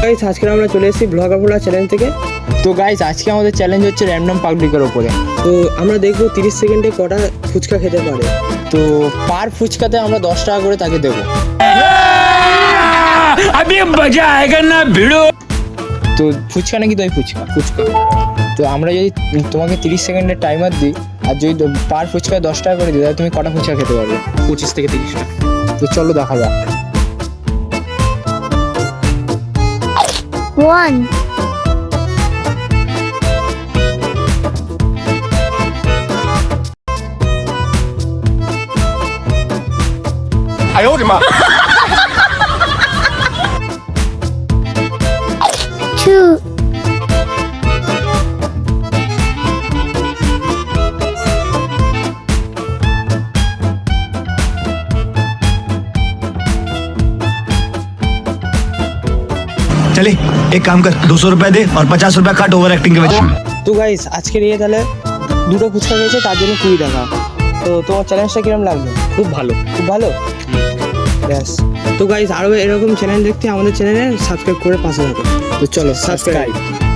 Guys আজকে আমরা চলে এসেছি ব্লগার ভোলা চ্যানেল থেকে। তো গাইস আজকে আমাদের চ্যালেঞ্জ হচ্ছে র্যান্ডম পাবলিকের ওপরে। তো আমরা দেখবো 30 সেকেন্ডে কটা ফুচকা খেতে পারে। তো পার ফুচকাতে আমরা 10 টাকা করে তাকে দেবো। अभी मजा आएगा ना भिड़ो। তো ফুচকা নাকি দই ফুচকা? ফুচকা। তো আমরা যদি তোমাকে 30 সেকেন্ডের টাইমার দিই আর যদি পার ফুচকায় 10 টাকা করে দিই তাহলে তুমি কটা ফুচকা খেতে পারবে? 25 থেকে 30 টা। তো চলো দেখা যাক। 1, 哎呦我的妈！ 2, चले एक काम कर 200 रुपए दे और 50 रुपए काट ओवर एक्टिंग के वजह তো গাইস আজকের তাহলে দুটো ফুচকা খেয়েছে তার জন্য 20 টাকা। তো তোমার চ্যালেঞ্জটা কিরকম লাগলো? খুব ভালো। খুব ভালো। ব্যাস। তো গাইস আরো এরকম চ্যানেল দেখতে আমাদের চ্যানেলে সাবস্ক্রাইব করে পাশে থাকো। তো চলো সাবস্ক্রাইব। সাবস্ক্রাইব।